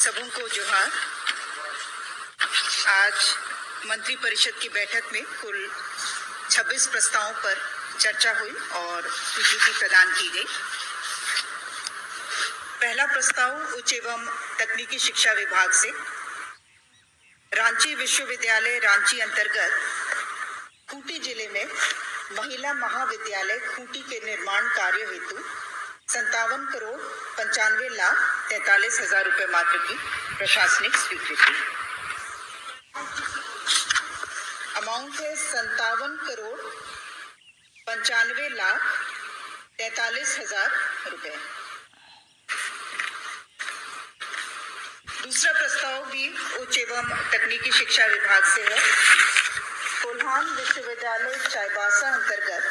सबों को जोहार। आज मंत्री परिषद की बैठक में कुल 26 प्रस्तावों पर चर्चा हुई और स्वीकृति प्रदान की गई। पहला प्रस्ताव उच्च एवं तकनीकी शिक्षा विभाग से रांची विश्वविद्यालय रांची अंतर्गत खूंटी जिले में महिला महाविद्यालय खूंटी के निर्माण कार्य हेतु 57,95,43,000 रुपए मात्र की प्रशासनिक स्वीकृति। अमाउंट है 57,95,43,000 रुपए। दूसरा प्रस्ताव भी उच्च एवं तकनीकी शिक्षा विभाग से है। कोल्हान विश्वविद्यालय चाईबासा अंतर्गत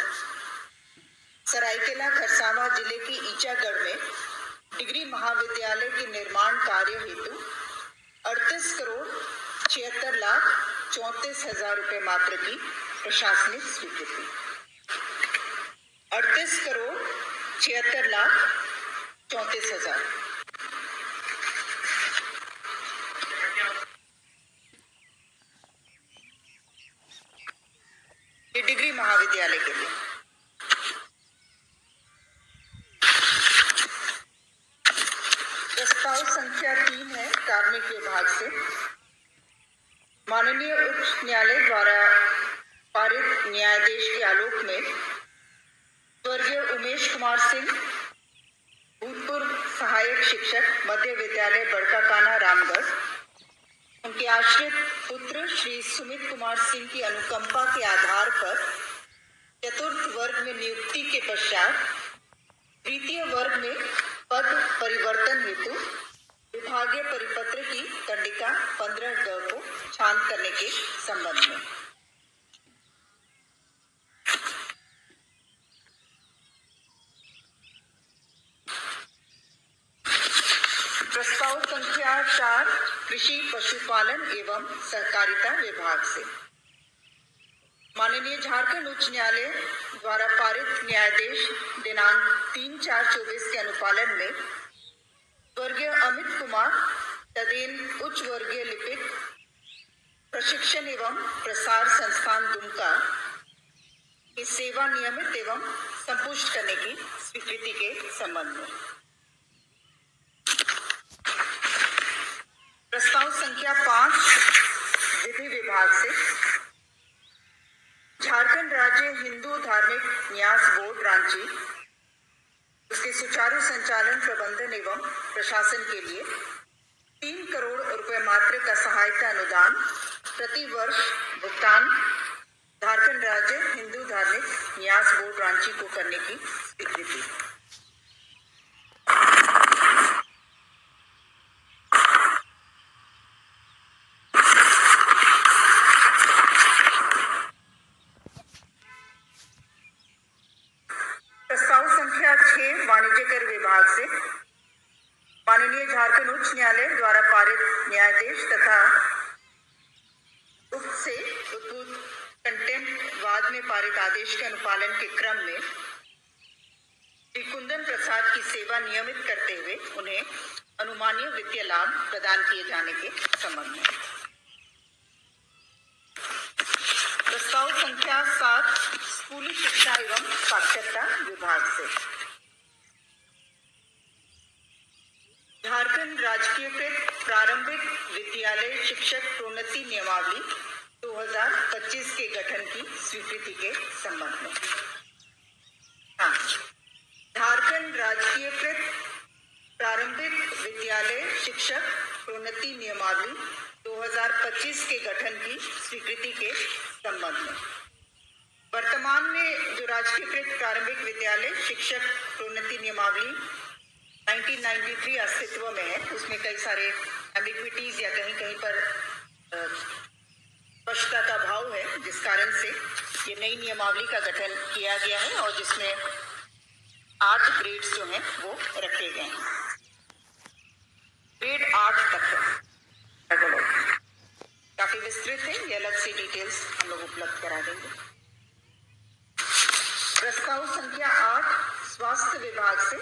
सरायकेला खरसावां जिले के ईचागढ़ में डिग्री महाविद्यालय के निर्माण कार्य हेतु 38,76,34,000 रुपए मात्र की प्रशासनिक स्वीकृति। 38,76,34,000। ये डिग्री महाविद्यालय के लिए। प्रस्ताव संख्या 3 है कार्मिक विभाग से। माननीय उच्च न्यायालय द्वारा पारित न्यायादेश के आलोक में स्वर्गीय उमेश कुमार सिंह, भूतपूर्व सहायक शिक्षक मध्य विद्यालय बड़काकाना रामगढ़, उनके आश्रित पुत्र श्री सुमित कुमार सिंह की अनुकंपा के आधार पर चतुर्थ वर्ग में नियुक्ति के पश्चात तृतीय वर्ग में पद परिवर्तन हेतु विभागीय परिपत्र की कंडिका 15 को शांत करने के संबंध में। प्रस्ताव संख्या 4 कृषि पशुपालन एवं सहकारिता विभाग से। माननीय झारखंड उच्च न्यायालय द्वारा पारित न्यायादेश दिनांक 3/4/24 के अनुपालन में स्वर्गीय अमित कुमार तदेन उच्च वर्गीय लिपिक प्रशिक्षण एवं प्रसार संस्थान दुमका की सेवा नियमित एवं संपुष्ट करने की स्वीकृति के संबंध में। प्रस्ताव संख्या 5 विधि विभाग से। झारखंड राज्य हिंदू धार्मिक न्यास बोर्ड रांची उसके सुचारू संचालन प्रबंधन एवं प्रशासन के लिए 3 करोड़ रुपए मात्र का सहायता अनुदान प्रति वर्ष भुगतान झारखंड राज्य हिंदू धार्मिक न्यास बोर्ड रांची को करने की स्वीकृति। प्रस्ताव संख्या 6 वाणिज्य कर विभाग से। माननीय झारखंड उच्च न्यायालय द्वारा पारित न्यायादेश तथा उक्त से उद्भूत कंटेम्प्ट वाद में पारित आदेश के अनुपालन के क्रम में श्री कुंदन प्रसाद की सेवा नियमित करते हुए उन्हें अनुमानीय वित्तीय लाभ प्रदान किए जाने के संबंध में। प्रस्ताव संख्या 7 स्कूली शिक्षा एवं साक्षरता विभाग से। झारखंड राजकीयकृत प्रारंभिक विद्यालय शिक्षक प्रोन्नति नियमावली 2025 के गठन की स्वीकृति के संबंध में। झारखंड राजकीयकृत प्रारंभिक विद्यालय शिक्षक प्रोन्नति नियमावली 2025 के गठन की स्वीकृति के संबंध में। वर्तमान में जो राजकीयकृत प्रारंभिक विद्यालय शिक्षक प्रोन्नति नियमावली 1993 अस्तित्व में है, उसमें कई सारे एम्बिग्विटीज या कहीं कहीं पर स्पष्टता का अभाव है, जिस कारण से ये नई नियमावली का गठन किया गया है और जिसमें 8 ग्रेड्स जो हैं वो रखे गए हैं। ग्रेड 8 तक है। काफी विस्तृत है, ये अलग से डिटेल्स हम लोग उपलब्ध करा देंगे। प्रस्ताव संख्या 8 स्वास्थ्य विभाग से।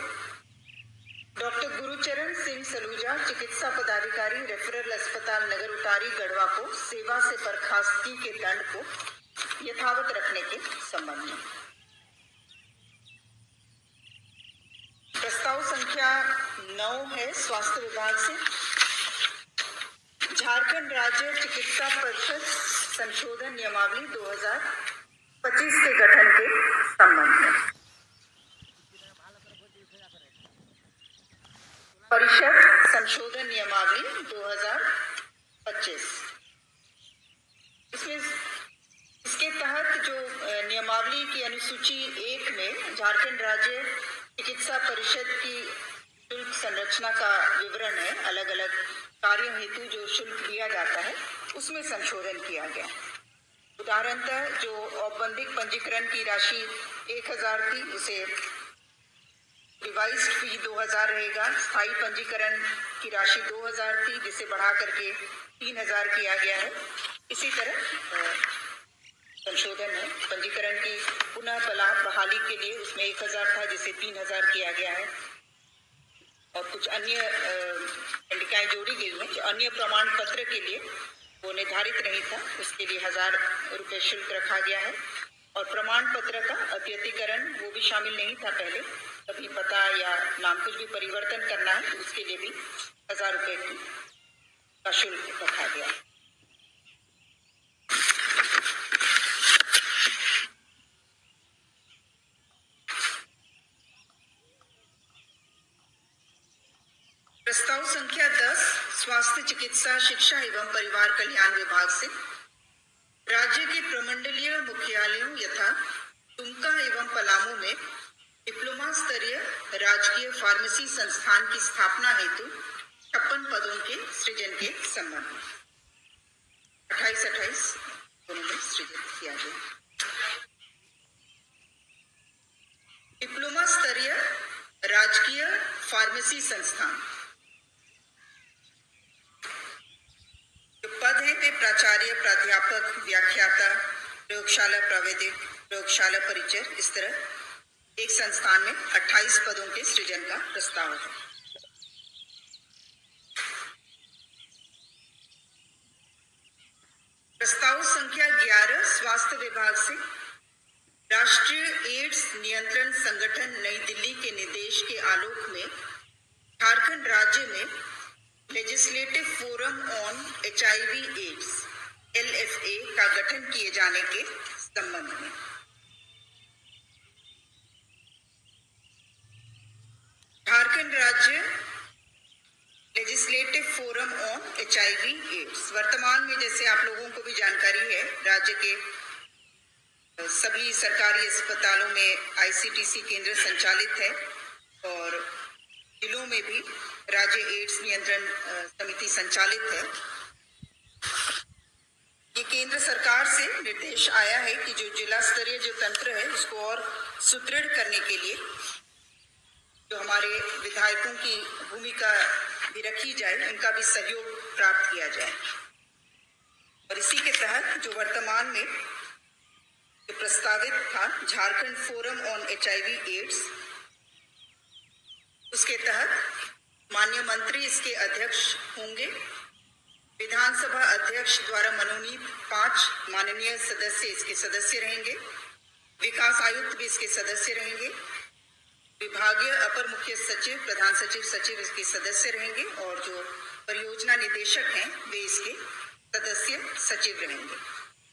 डॉक्टर गुरुचरण सिंह सलूजा चिकित्सा पदाधिकारी रेफरल अस्पताल नगर उतारी गढ़वा को सेवा से बर्खास्तगी के दंड को यथावत रखने के संबंध में प्रस्ताव संख्या 9 है स्वास्थ्य विभाग से झारखंड राज्य चिकित्सा परिषद संशोधन नियमावली 2025 के गठन के संबंध में परिषद संशोधन नियमावली 2025 इसमें इसके तहत जो नियमावली की अनुसूची 1 में झारखंड राज्य चिकित्सा परिषद की शुल्क संरचना का विवरण है, अलग अलग कार्यों हेतु जो शुल्क दिया जाता है उसमें संशोधन किया गया। उदाहरणतः जो औपबंधिक पंजीकरण की राशि 1000 थी उसे रिवाइज्ड फी 2000 रहेगा। स्थायी पंजीकरण की राशि 2000 थी जिसे बढ़ा करके 3000 किया गया है। इसी तरह संशोधन है पंजीकरण की पुनः बहाली के लिए उसमें 1000 था जिसे 3000 किया गया है और कुछ अन्य पंडिकाएं जोड़ी गई हैं। जो अन्य प्रमाण पत्र के लिए वो निर्धारित नहीं था उसके लिए 1000 रुपये शुल्क रखा गया है और प्रमाण पत्र का अद्यतीकरण वो भी शामिल नहीं था। पहले कभी पता या नाम कुछ भी परिवर्तन करना है तो उसके लिए भी 1000 रुपये का शुल्क रखा गया। प्रस्ताव संख्या 10 स्वास्थ्य चिकित्सा शिक्षा एवं परिवार कल्याण विभाग से राज्य के प्रमंडलीय मुख्यालयों यथा दुमका एवं पलामू में डिप्लोमा स्तरीय राजकीय फार्मेसी संस्थान की स्थापना हेतु 56 पदों के सृजन के संबंध में 28 दोनों में सृजन किया गया। डिप्लोमा स्तरीय राजकीय फार्मेसी संस्थान पद है वे प्राचार्य, प्राध्यापक, व्याख्याता, प्रयोगशाला प्राविधिक, प्रयोगशाला परिचय, इस तरह एक संस्थान में 28 पदों के सृजन का प्रस्ताव है। प्रस्ताव संख्या 11 स्वास्थ्य विभाग से राष्ट्रीय एड्स नियंत्रण संगठन नई दिल्ली के निर्देश के आलोक में झारखंड राज्य में legislative forum on HIV AIDS LFA का गठन किए जाने के संबंध में झारखंड राज्य legislative forum on HIV AIDS वर्तमान में जैसे आप लोगों को भी जानकारी है राज्य के सभी सरकारी अस्पतालों में ICTC केंद्र संचालित है और जिलों में भी राज्य एड्स नियंत्रण समिति संचालित है। ये केंद्र सरकार से निर्देश आया है कि जो जिला स्तरीय जो तंत्र है उसको और सुदृढ़ करने के लिए जो हमारे विधायकों की भूमिका भी रखी जाए, उनका भी सहयोग प्राप्त किया जाए और इसी के तहत जो वर्तमान में जो प्रस्तावित था Jharkhand forum on HIV AIDS उसके तहत माननीय मंत्री इसके अध्यक्ष होंगे। विधानसभा अध्यक्ष द्वारा मनोनीत 5 माननीय सदस्य इसके सदस्य रहेंगे। विकास आयुक्त भी इसके सदस्य रहेंगे। विभागीय अपर मुख्य सचिव, प्रधान सचिव, सचिव इसके सदस्य रहेंगे और जो परियोजना निदेशक हैं वे इसके सदस्य सचिव रहेंगे।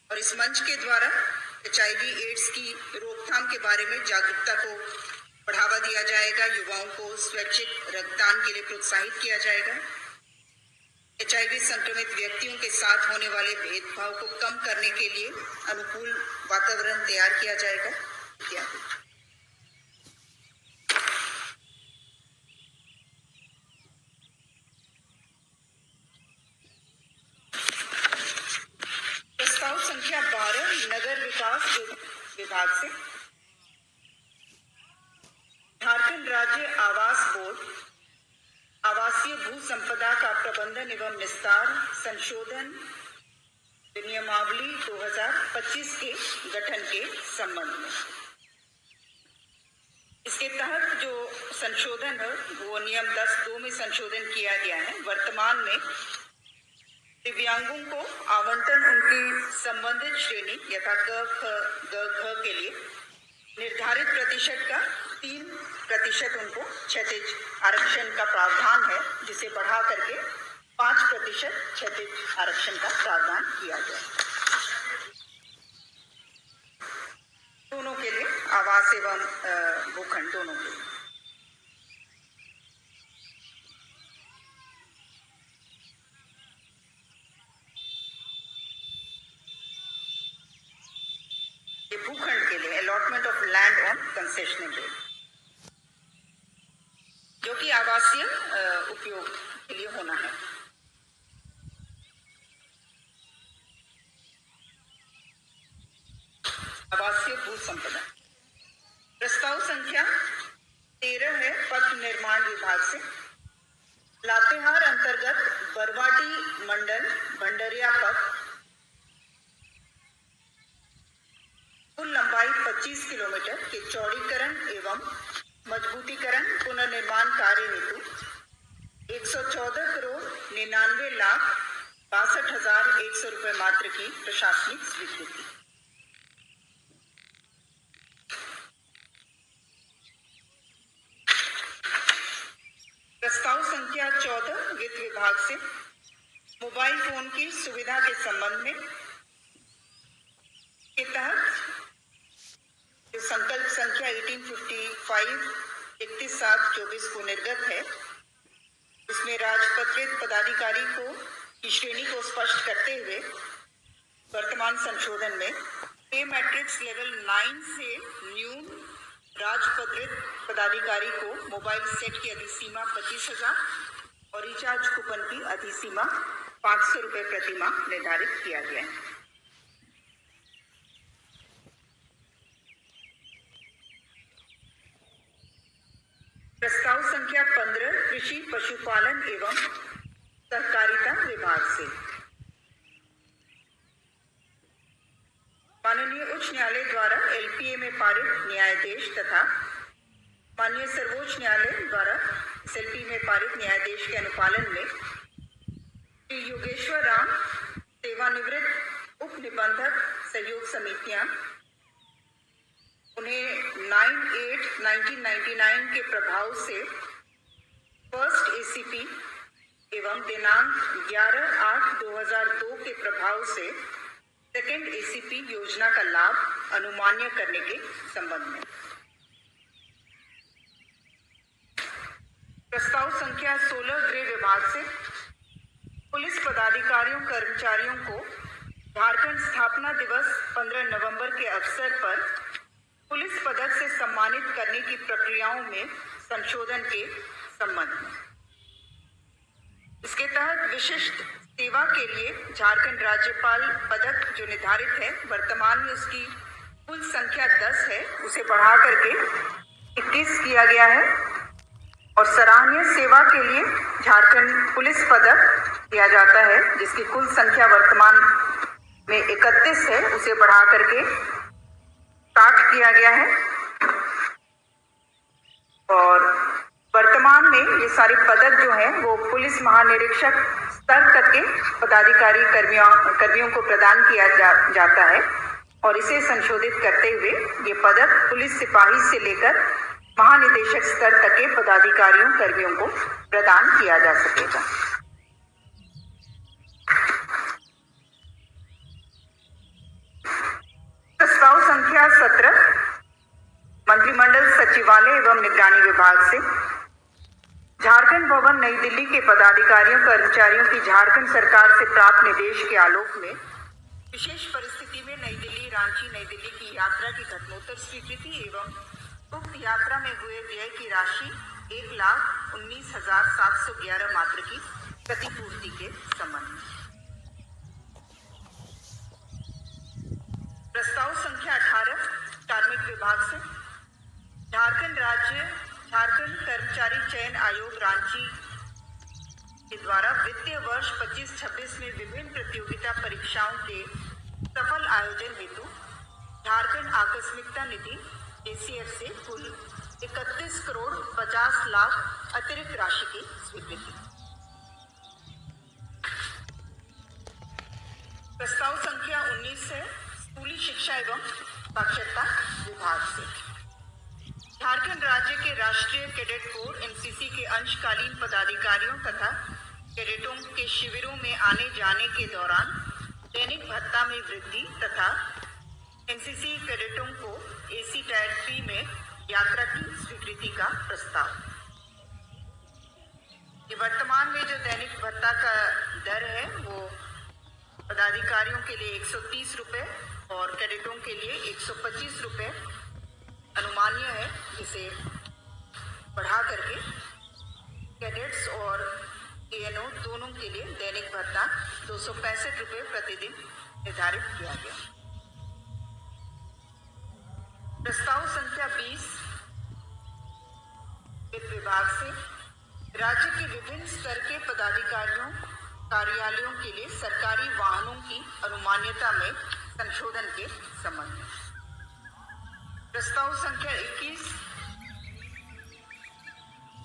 और इस मंच के द्वारा HIV एड्स की रोकथाम के बारे में जागरूकता को बढ़ावा दिया जाएगा। युवाओं को स्वैच्छिक रक्तदान के लिए प्रोत्साहित किया जाएगा। HIV संक्रमित व्यक्तियों के साथ होने वाले भेदभाव को कम करने के लिए अनुकूल वातावरण तैयार किया जाएगा। प्रस्ताव संख्या 12 नगर विकास विभाग से झारखंड राज्य आवास बोर्ड आवासीय भू संपदा का प्रबंधन एवं निस्तार संशोधन नियमावली 2025 के गठन के संबंध में इसके तहत जो संशोधन है वो नियम 10(2) में संशोधन किया गया है। वर्तमान में दिव्यांगों को आवंटन उनकी संबंधित श्रेणी यथा क, ख, ग, घ के लिए निर्धारित प्रतिशत का 3% उनको क्षैतिज आरक्षण का प्रावधान है, जिसे बढ़ा करके 5% क्षैतिज आरक्षण का प्रावधान किया गया। दोनों के लिए, आवास एवं भूखंड दोनों के लिए। ये भूखंड के लिए allotment of land on concessional rate, जो कि आवासीय उपयोग के लिए होना है। आवासीय भू संपदा प्रस्ताव संख्या 13 है पथ निर्माण विभाग से। लातेहार अंतर्गत बरवाटी मंडल भंडरिया पथ कुल लंबाई 25 किलोमीटर के चौड़ीकरण एवं मजबूतीकरण पुनर्निर्माण कार्य हेतु 114 करोड़ 99 लाख 62,100 रुपये मात्र की प्रशासनिक स्वीकृति। प्रस्ताव संख्या 14 वित्त विभाग से मोबाइल फोन की सुविधा के संबंध में के तहत जो संकल्प संख्या 1855 31/7/24 को निर्गत है, उसमें राजपत्रित पदाधिकारी को की श्रेणी को स्पष्ट करते हुए वर्तमान संशोधन में पे मैट्रिक्स लेवल 9 से न्यून राजपत्रित पदाधिकारी को मोबाइल सेट की अधिसीमा 25,000 और रिचार्ज कूपन की अधिसीमा 500 रुपये प्रति माह निर्धारित किया गया है। प्रस्ताव संख्या 15 कृषि पशुपालन एवं सहकारिता विभाग से माननीय उच्च न्यायालय द्वारा एलपीए में पारित न्यायाधीश तथा माननीय सर्वोच्च न्यायालय द्वारा एसएलपी में पारित न्यायाधीश के अनुपालन में श्री योगेश्वर राम सेवानिवृत्त उप निबंधक सहयोग समितियां उन्हें 9/8/1999 के प्रभाव से फर्स्ट एसीपी एवं दिनांक 11/8/2002 के प्रभाव से सेकेंड एसीपी योजना का लाभ अनुमान्य करने के संबंध में। प्रस्ताव संख्या 16 गृह विभाग से पुलिस पदाधिकारियों कर्मचारियों को झारखंड स्थापना दिवस 15 नवंबर के अवसर पर पुलिस पदक से सम्मानित करने की प्रक्रियाओं में संशोधन के संबंध में। इसके तहत विशिष्ट सेवा के लिए झारखंड राज्यपाल पदक जो निर्धारित है, वर्तमान में उसकी कुल संख्या 10 है, उसे बढ़ा करके 21 किया गया है और सराहनीय सेवा के लिए झारखंड पुलिस पदक दिया जाता है, जिसकी कुल संख्या वर्तमान में 31 है, उसे बढ़ा करके 60 किया गया है। और वर्तमान में ये सारे पदक जो हैं वो पुलिस महानिरीक्षक स्तर तक के पदाधिकारी कर्मियों को प्रदान किया जाता है और इसे संशोधित करते हुए ये पदक पुलिस सिपाही से लेकर महानिदेशक स्तर तक के पदाधिकारियों कर्मियों को प्रदान किया जा सकेगा। प्रस्ताव संख्या 17 मंत्रिमंडल सचिवालय एवं निगरानी विभाग से झारखंड भवन नई दिल्ली के पदाधिकारियों कर्मचारियों की झारखंड सरकार से प्राप्त निर्देश के आलोक में विशेष परिस्थिति में नई दिल्ली रांची नई दिल्ली की यात्रा की घटनोत्तर स्वीकृति एवं उक्त यात्रा में हुए व्यय की राशि 1,19,711 मात्र की प्रतिपूर्ति के संबंध में। प्रस्ताव संख्या 18 कार्मिक विभाग से झारखंड कर्मचारी चयन आयोग रांची के द्वारा वित्तीय वर्ष 25-26 में विभिन्न प्रतियोगिता परीक्षाओं के सफल आयोजन हेतु झारखंड आकस्मिकता निधि JCF से कुल 31 करोड़ 50 लाख अतिरिक्त राशि की स्वीकृति। प्रस्ताव संख्या 19 है स्कूली शिक्षा एवं साक्षरता विभाग से। झारखंड राज्य के राष्ट्रीय कैडेट कोर एनसीसी के अंशकालीन पदाधिकारियों तथा कैडेटों के शिविरों में आने जाने के दौरान दैनिक भत्ता में वृद्धि तथा एनसीसी कैडेटों को एसी टायर 3 में यात्रा की स्वीकृति का प्रस्ताव। ये वर्तमान में जो दैनिक भत्ता का दर है वो पदाधिकारियों के लिए 130 रुपये और कैडेटों के लिए 125 रुपये अनुमान्य है, जिसे बढ़ा करके कैडेट्स और एएनओ दोनों के लिए दैनिक भत्ता 265 रुपये प्रतिदिन निर्धारित किया गया। प्रस्ताव संख्या 20 वित्त विभाग से राज्य के विभिन्न स्तर के पदाधिकारियों कार्यालयों के लिए सरकारी वाहनों की अनुमान्यता में संशोधन के संबंध में। प्रस्ताव संख्या 21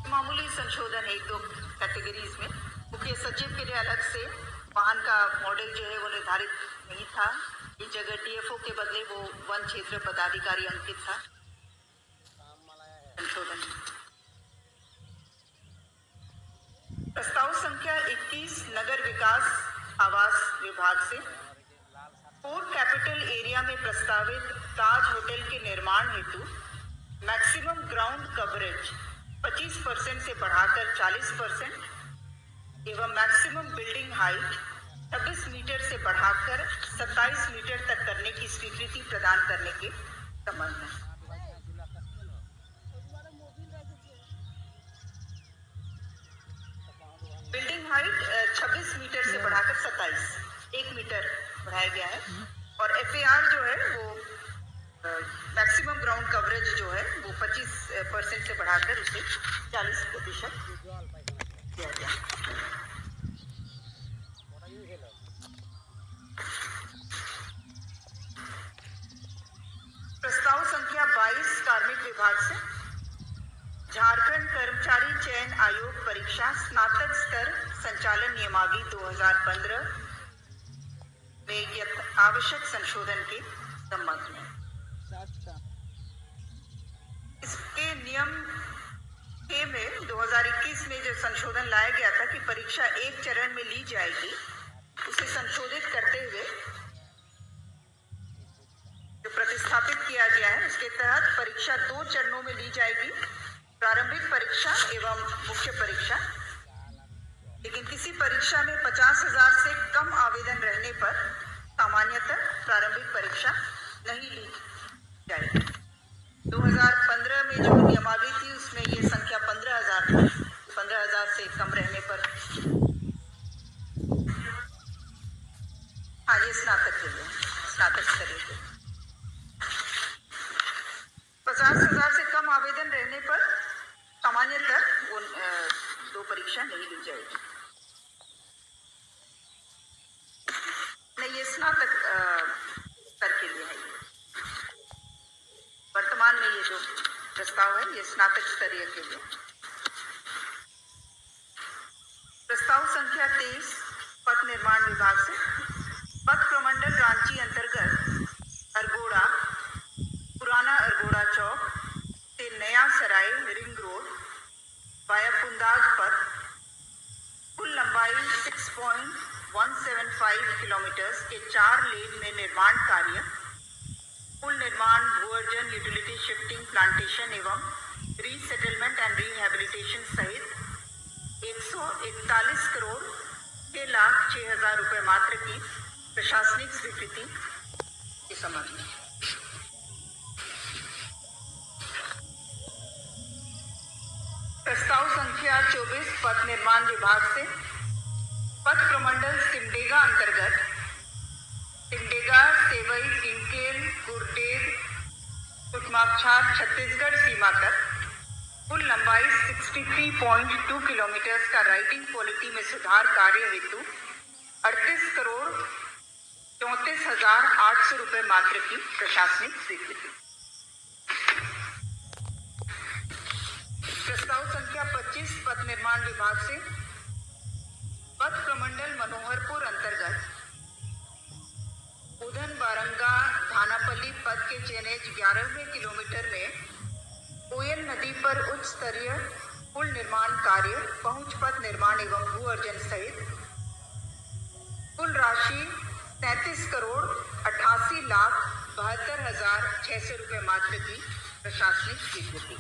मामूली संशोधन है, 2 कैटेगरीज में। मुख्य सचिव के लिए अलग से वाहन का मॉडल जो है वो निर्धारित नहीं था, इस जगह डीएफओ के बदले वो वन क्षेत्र पदाधिकारी अंकित था। संशोधन। प्रस्ताव संख्या 21 नगर विकास आवास विभाग से कोर कैपिटल एरिया में प्रस्तावित ताज होटल के निर्माण हेतु मैक्सिमम ग्राउंड कवरेज 25% से बढ़ाकर 40% एवं मैक्सिमम बिल्डिंग हाइट 26 मीटर से बढ़ाकर 27 मीटर तक करने की स्वीकृति प्रदान करने के संबंध में। बिल्डिंग हाइट 26 मीटर से बढ़ाकर 1 मीटर बढ़ाया गया है और एफएआर जो है वो मैक्सिमम ग्राउंड कवरेज जो है वो 25% से बढ़ाकर उसे 40% किया गया। प्रस्ताव संख्या 22 कार्मिक विभाग से झारखंड कर्मचारी चयन आयोग परीक्षा स्नातक स्तर संचालन नियमावली 2015 में आवश्यक संशोधन के संबंध में। इसके नियम 6 में 2021 में जो संशोधन लाया गया था कि परीक्षा एक चरण में ली जाएगी, उसे संशोधित करते हुए जो प्रतिस्थापित किया गया है उसके तहत परीक्षा 2 चरणों में ली जाएगी, प्रारंभिक परीक्षा एवं मुख्य परीक्षा। लेकिन किसी परीक्षा में 50,000 से कम आवेदन रहने पर सामान्यतः प्रारंभिक परीक्षा नहीं ली जाएगी। 2015 में जो नियमावली थी उसमें ये संख्या 15,000 था। 15,000 से कम रहने पर हाँ, ये स्नातक के लिए, स्नातक स्तरीय के 50,000 से कम आवेदन रहने पर सामान्यतः वो 2 परीक्षा नहीं ली जाएगी। नहीं, ये स्नातक स्तर के लिए है। वर्तमान में ये जो प्रस्ताव है ये स्नातक स्तरीय के लिए। प्रस्ताव संख्या 23 पथ निर्माण विभाग से पथ प्रमंडल रांची अंतर्गत अरगोड़ा पुराना अरगोड़ा चौक से नया सराय रिंग रोड वाया पुंदाग पथ कुल लंबाई 6.175 किलोमीटर के 4 लेन में निर्माण कार्य, पुल निर्माण, भूअर्जन, यूटिलिटी शिफ्टिंग, प्लांटेशन एवं रीसेटलमेंट एंड रिहैबिलिटेशन सहित 141 करोड़ 6,06,000 रुपये मात्र की प्रशासनिक स्वीकृति के संबंध में। प्रस्ताव संख्या 24 पथ निर्माण विभाग से पथ प्रमंडल सिमडेगा अंतर्गत सिमडेगा, सेवई, किंकेल, गुरडेग, कुटमाछार छत्तीसगढ़ सीमा तक कुल लंबाई 63.2 किलोमीटर का राइडिंग क्वालिटी में सुधार कार्य हेतु 38 करोड़ 34,800 रुपये मात्र की प्रशासनिक स्वीकृति। प्रस्ताव संख्या 25 पथ निर्माण विभाग से पथ प्रमंडल मनोहरपुर अंतर्गत उधन बारंगा थानापल्ली पथ के चयनित 11वें किलोमीटर में कोयल नदी पर उच्च स्तरीय पुल निर्माण कार्य, पहुंच पथ निर्माण एवं भू अर्जन सहित कुल राशि 33 करोड़ 88 लाख 72,600 रुपये मात्र की प्रशासनिक स्वीकृति।